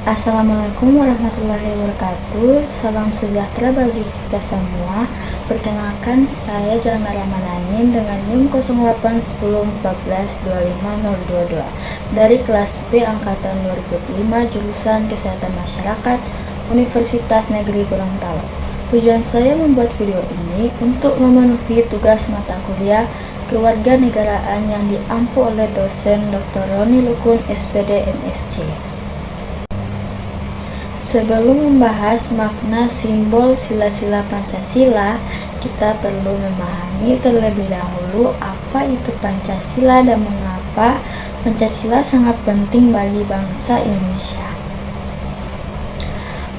Assalamualaikum warahmatullahi wabarakatuh. Salam sejahtera bagi kita semua. Perkenalkan, saya Jalma Ramananin dengan NIM 0810142522 dari kelas B angkatan 2005 jurusan Kesehatan Masyarakat Universitas Negeri Gorontalo. Tujuan saya membuat video ini untuk memenuhi tugas mata kuliah kewarganegaraan yang diampu oleh dosen Dr. Roni Lukun SPD MSc. Sebelum membahas makna simbol sila-sila Pancasila, kita perlu memahami terlebih dahulu apa itu Pancasila dan mengapa Pancasila sangat penting bagi bangsa Indonesia.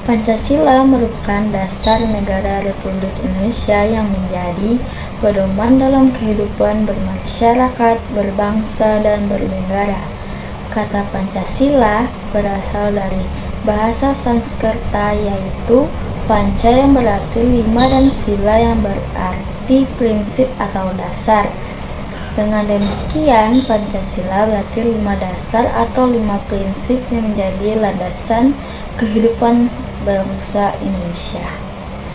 Pancasila merupakan dasar negara Republik Indonesia yang menjadi pedoman dalam kehidupan bermasyarakat, berbangsa, dan bernegara. Kata Pancasila berasal dari bahasa Sanskerta yaitu panca yang berarti 5 dan sila yang berarti prinsip atau dasar. Dengan demikian, Pancasila berarti 5 dasar atau 5 prinsip yang menjadi landasan kehidupan bangsa Indonesia.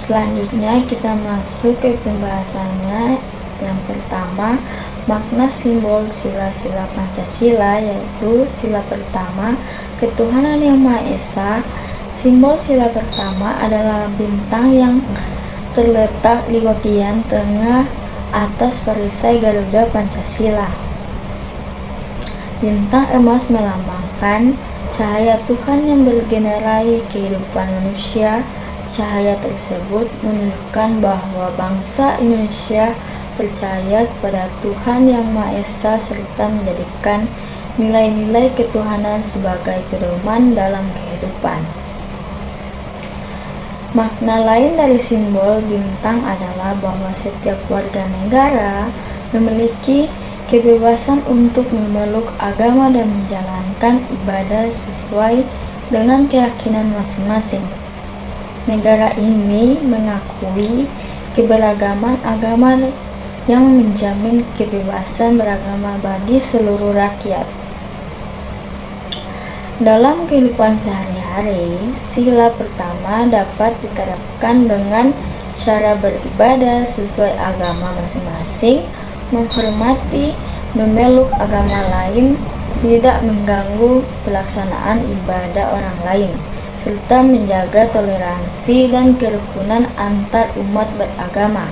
Selanjutnya kita masuk ke pembahasannya. Yang pertama, makna simbol sila-sila Pancasila, yaitu sila pertama, ketuhanan yang Maha Esa. Simbol sila pertama adalah bintang yang terletak di bagian tengah atas perisai Garuda Pancasila. Bintang emas melambangkan cahaya Tuhan yang bergenerai kehidupan manusia. Cahaya tersebut menunjukkan bahwa bangsa Indonesia percaya kepada Tuhan yang Maha Esa serta menjadikan nilai-nilai ketuhanan sebagai pedoman dalam kehidupan. Makna lain dari simbol bintang adalah bahwa setiap warga negara memiliki kebebasan untuk memeluk agama dan menjalankan ibadah sesuai dengan keyakinan masing-masing. Negara ini mengakui keberagaman agama yang menjamin kebebasan beragama bagi seluruh rakyat. Dalam kehidupan sehari-hari, sila pertama dapat diterapkan dengan cara beribadah sesuai agama masing-masing, menghormati, memeluk agama lain, tidak mengganggu pelaksanaan ibadah orang lain, serta menjaga toleransi dan kerukunan antar umat beragama.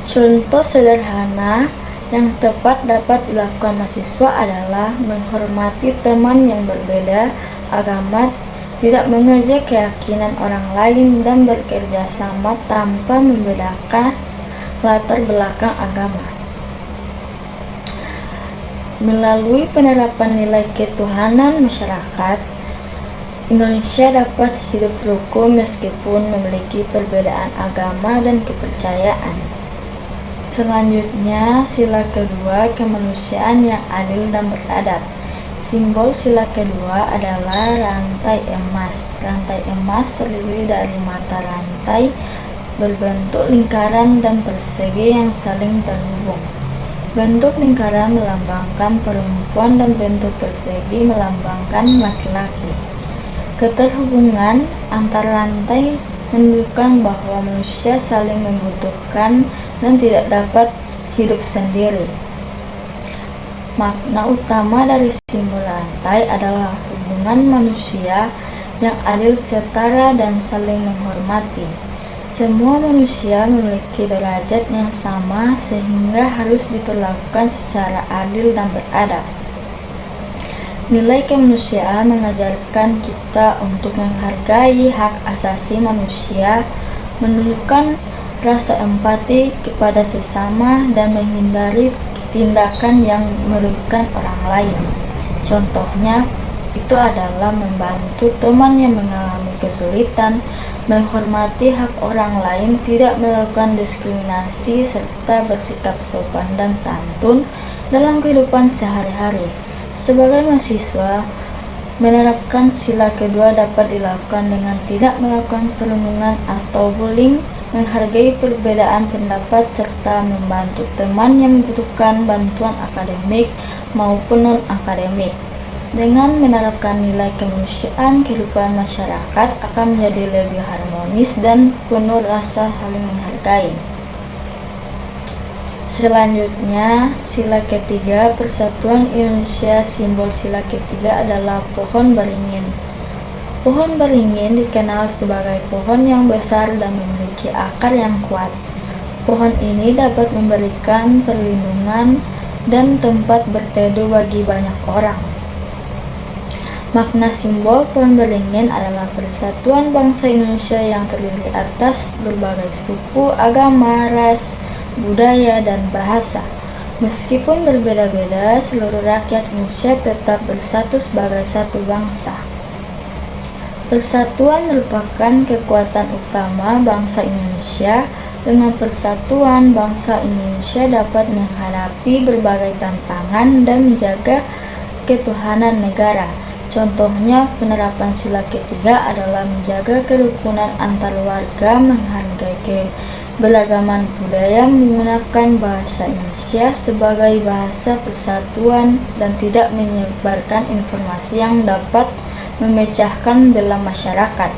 Contoh sederhana yang tepat dapat dilakukan mahasiswa adalah menghormati teman yang berbeda agama, tidak mengejek keyakinan orang lain, dan bekerja sama tanpa membedakan latar belakang agama. Melalui penerapan nilai ketuhanan masyarakat, Indonesia dapat hidup rukun meskipun memiliki perbedaan agama dan kepercayaan. Selanjutnya, sila kedua, kemanusiaan yang adil dan beradab. Simbol sila kedua adalah rantai emas. Rantai emas terdiri dari mata rantai berbentuk lingkaran dan persegi yang saling terhubung. Bentuk lingkaran melambangkan perempuan dan bentuk persegi melambangkan laki-laki. Keterhubungan antar rantai menunjukkan bahwa manusia saling membutuhkan dan tidak dapat hidup sendiri. Makna utama dari simbol rantai adalah hubungan manusia yang adil, setara, dan saling menghormati. Semua manusia memiliki derajat yang sama sehingga harus diperlakukan secara adil dan beradab. Nilai kemanusiaan mengajarkan kita untuk menghargai hak asasi manusia, menunjukkan rasa empati kepada sesama, dan menghindari tindakan yang merugikan orang lain. Contohnya itu adalah membantu teman yang mengalami kesulitan, menghormati hak orang lain, tidak melakukan diskriminasi, serta bersikap sopan dan santun dalam kehidupan sehari-hari. Sebagai mahasiswa, menerapkan sila kedua dapat dilakukan dengan tidak melakukan perundungan atau bullying, menghargai perbedaan pendapat, serta membantu teman yang membutuhkan bantuan akademik maupun non-akademik. Dengan menerapkan nilai kemanusiaan, kehidupan masyarakat akan menjadi lebih harmonis dan penuh rasa saling menghargai. Selanjutnya, sila ketiga, Persatuan Indonesia. Simbol sila ketiga adalah pohon beringin. Pohon beringin dikenal sebagai pohon yang besar dan memiliki akar yang kuat. Pohon ini dapat memberikan perlindungan dan tempat berteduh bagi banyak orang. Makna simbol pohon beringin adalah persatuan bangsa Indonesia yang terdiri atas berbagai suku, agama, ras, budaya, dan bahasa. Meskipun berbeda-beda, seluruh rakyat Indonesia tetap bersatu sebagai satu bangsa. Persatuan merupakan kekuatan utama bangsa Indonesia. Dengan persatuan, bangsa Indonesia dapat menghadapi berbagai tantangan dan menjaga ketuhanan negara. Contohnya, penerapan sila ketiga adalah menjaga kerukunan antar warga, menghargai keberagaman budaya, menggunakan bahasa Indonesia sebagai bahasa persatuan, dan tidak menyebarkan informasi yang dapat memecahkan belah masyarakat.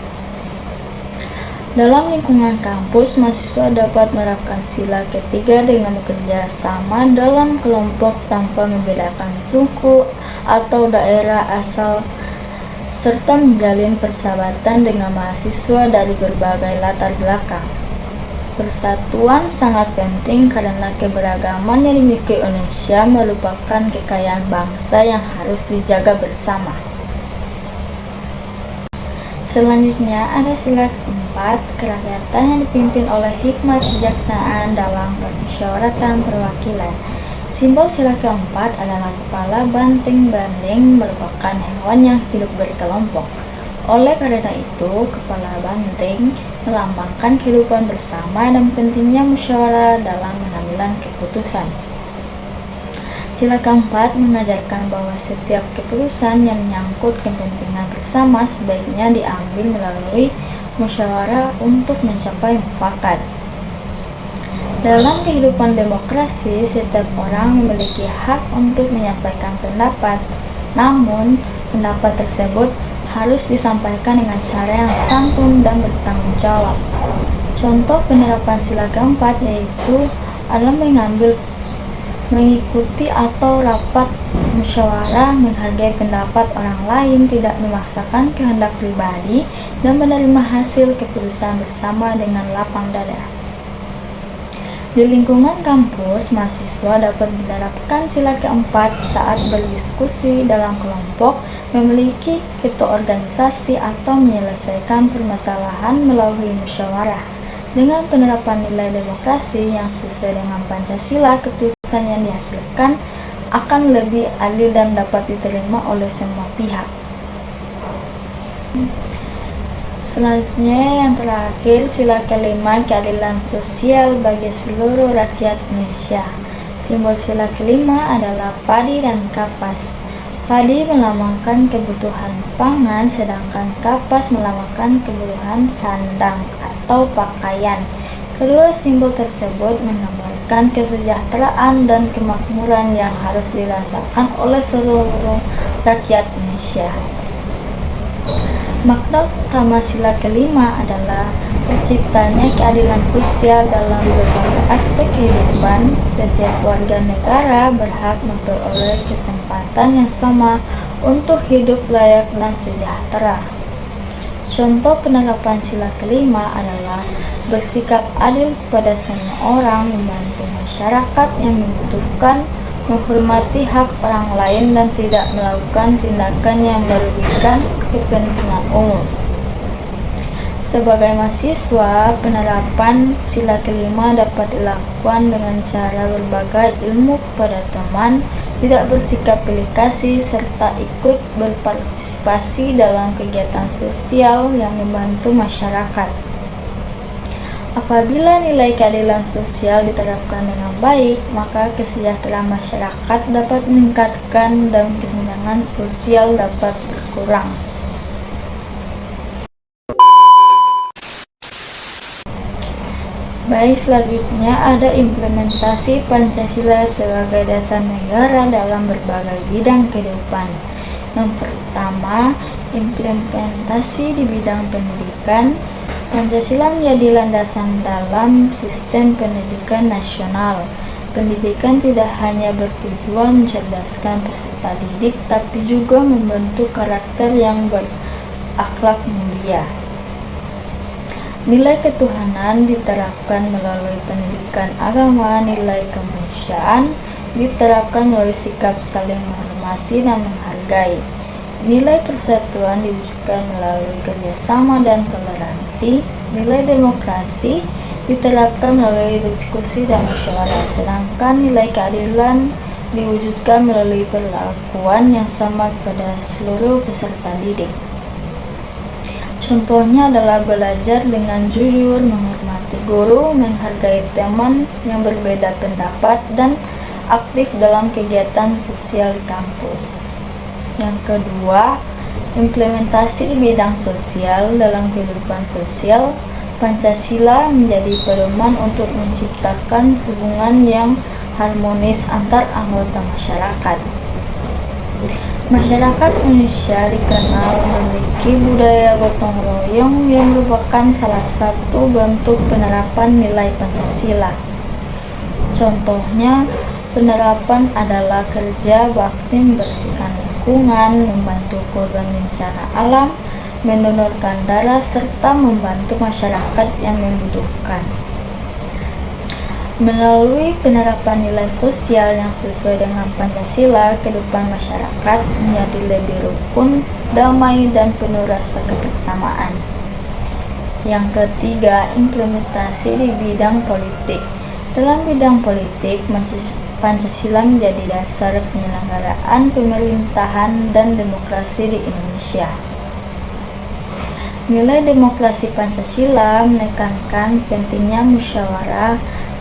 Dalam lingkungan kampus, mahasiswa dapat menerapkan sila ketiga dengan bekerja sama dalam kelompok tanpa membedakan suku atau daerah asal, serta menjalin persahabatan dengan mahasiswa dari berbagai latar belakang. Persatuan sangat penting karena keberagaman yang dimiliki Indonesia merupakan kekayaan bangsa yang harus dijaga bersama. Selanjutnya ada sila keempat, kerakyatan yang dipimpin oleh hikmat kebijaksanaan dalam permusyawaratan perwakilan. Simbol sila keempat adalah kepala banteng-banteng, merupakan hewan yang hidup berkelompok. Oleh karena itu, kepala banteng melambangkan kehidupan bersama dan pentingnya musyawarah dalam pengambilan keputusan. Sila keempat mengajarkan bahwa setiap keputusan yang menyangkut kepentingan bersama sebaiknya diambil melalui musyawarah untuk mencapai mufakat. Dalam kehidupan demokrasi, setiap orang memiliki hak untuk menyampaikan pendapat, namun pendapat tersebut harus disampaikan dengan cara yang santun dan bertanggung jawab. Contoh penerapan sila keempat yaitu adalah mengikuti atau rapat musyawarah, menghargai pendapat orang lain, tidak memaksakan kehendak pribadi, dan menerima hasil keputusan bersama dengan lapang dada. Di lingkungan kampus, mahasiswa dapat menerapkan sila keempat saat berdiskusi dalam kelompok, memiliki ketua organisasi, atau menyelesaikan permasalahan melalui musyawarah. Dengan penerapan nilai demokrasi yang sesuai dengan Pancasila, keputusan yang dihasilkan akan lebih adil dan dapat diterima oleh semua pihak. Selanjutnya yang terakhir, sila kelima, keadilan sosial bagi seluruh rakyat Indonesia. Simbol sila kelima adalah padi dan kapas. Padi melambangkan kebutuhan pangan, sedangkan kapas melambangkan kebutuhan sandang atau pakaian. Kedua simbol tersebut menggambarkan kesejahteraan dan kemakmuran yang harus dirasakan oleh seluruh rakyat Indonesia. Makna utama sila kelima adalah terciptanya keadilan sosial dalam berbagai aspek kehidupan. Setiap warga negara berhak memperoleh kesempatan yang sama untuk hidup layak dan sejahtera. Contoh penerapan sila kelima adalah bersikap adil kepada semua orang, membantu masyarakat yang membutuhkan, menghormati hak orang lain, dan tidak melakukan tindakan yang merugikan kepentingan umum. Sebagai mahasiswa, penerapan sila kelima dapat dilakukan dengan cara berbagai ilmu kepada teman, tidak bersikap pilih kasih, serta ikut berpartisipasi dalam kegiatan sosial yang membantu masyarakat. Apabila nilai keadilan sosial diterapkan dengan baik, maka kesejahteraan masyarakat dapat meningkatkan dan kesenjangan sosial dapat berkurang. Baik, selanjutnya ada implementasi Pancasila sebagai dasar negara dalam berbagai bidang kehidupan. Yang pertama, implementasi di bidang pendidikan. Pancasila menjadi landasan dalam sistem pendidikan nasional. Pendidikan tidak hanya bertujuan mencerdaskan peserta didik, tapi juga membentuk karakter yang berakhlak mulia. Nilai ketuhanan diterapkan melalui pendidikan agama, nilai kemanusiaan diterapkan melalui sikap saling menghormati dan menghargai. Nilai persatuan diwujudkan melalui kerjasama dan toleransi. Nilai demokrasi diterapkan melalui diskusi dan musyawarah, sedangkan nilai keadilan diwujudkan melalui perlakuan yang sama kepada seluruh peserta didik. Contohnya adalah belajar dengan jujur, menghormati guru, menghargai teman yang berbeda pendapat, dan aktif dalam kegiatan sosial di kampus. Yang kedua, implementasi di bidang sosial. Dalam kehidupan sosial, Pancasila menjadi pedoman untuk menciptakan hubungan yang harmonis antar anggota masyarakat. Masyarakat Indonesia dikenal memiliki budaya gotong royong yang merupakan salah satu bentuk penerapan nilai Pancasila. Contohnya, penerapan adalah kerja bakti membersihkan lingkungan, membantu korban bencana alam, mendonorkan darah, serta membantu masyarakat yang membutuhkan. Melalui penerapan nilai sosial yang sesuai dengan Pancasila, kehidupan masyarakat menjadi lebih rukun, damai, dan penuh rasa kebersamaan. Yang ketiga, implementasi di bidang politik. Dalam bidang politik, Pancasila menjadi dasar penyelenggaraan pemerintahan dan demokrasi di Indonesia. Nilai demokrasi Pancasila menekankan pentingnya musyawarah,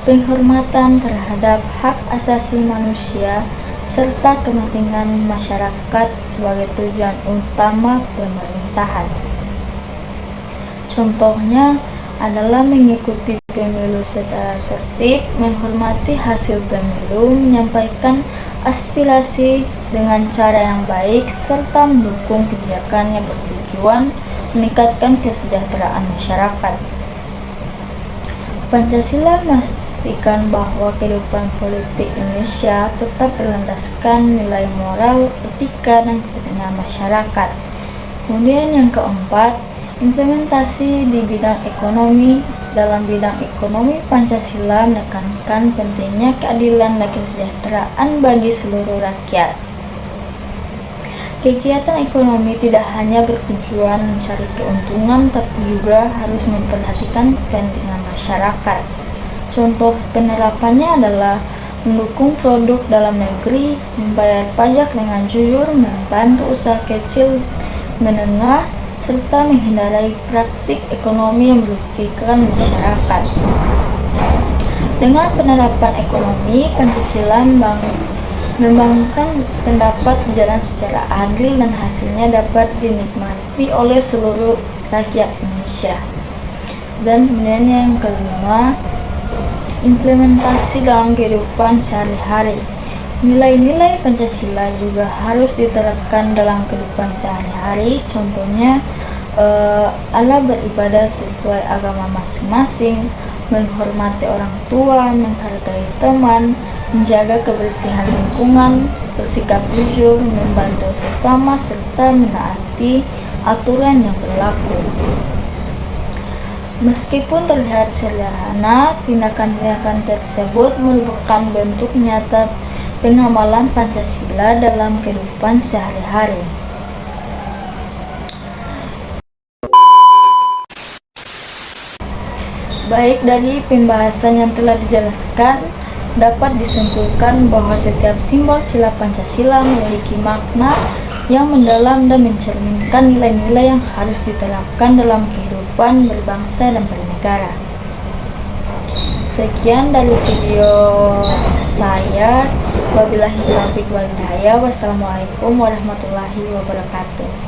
penghormatan terhadap hak asasi manusia, serta kepentingan masyarakat sebagai tujuan utama pemerintahan. Contohnya adalah mengikuti pemilu secara tertib, menghormati hasil pemilu, menyampaikan aspirasi dengan cara yang baik, serta mendukung kebijakan yang bertujuan meningkatkan kesejahteraan masyarakat. Pancasila memastikan bahwa kehidupan politik Indonesia tetap berlandaskan nilai moral, etika, dan kepentingan masyarakat. Kemudian yang keempat, implementasi di bidang ekonomi. Dalam bidang ekonomi, Pancasila menekankan pentingnya keadilan dan kesejahteraan bagi seluruh rakyat. Kegiatan ekonomi tidak hanya bertujuan mencari keuntungan, tapi juga harus memperhatikan kepentingan masyarakat. Contoh penerapannya adalah mendukung produk dalam negeri, membayar pajak dengan jujur, membantu usaha kecil menengah, serta menghindari praktik ekonomi yang merugikan masyarakat. Dengan penerapan ekonomi, Pancasila membangunkan pendapat berjalan secara adil dan hasilnya dapat dinikmati oleh seluruh rakyat Indonesia. Dan kemudian yang kelima, implementasi dalam kehidupan sehari-hari. Nilai-nilai Pancasila juga harus diterapkan dalam kehidupan sehari-hari. Contohnya adalah beribadah sesuai agama masing-masing, menghormati orang tua, menghargai teman, menjaga kebersihan lingkungan, bersikap jujur, membantu sesama, serta menaati aturan yang berlaku. Meskipun terlihat sederhana, tindakan-tindakan tersebut merupakan bentuk nyata pengamalan Pancasila dalam kehidupan sehari-hari. Baik, dari pembahasan yang telah dijelaskan, dapat disimpulkan bahwa setiap simbol sila Pancasila memiliki makna yang mendalam dan mencerminkan nilai-nilai yang harus diterapkan dalam kehidupan berbangsa dan bernegara. Sekian dari video saya. Wabillahi taufiq wal hidayah. Wassalamualaikum warahmatullahi wabarakatuh.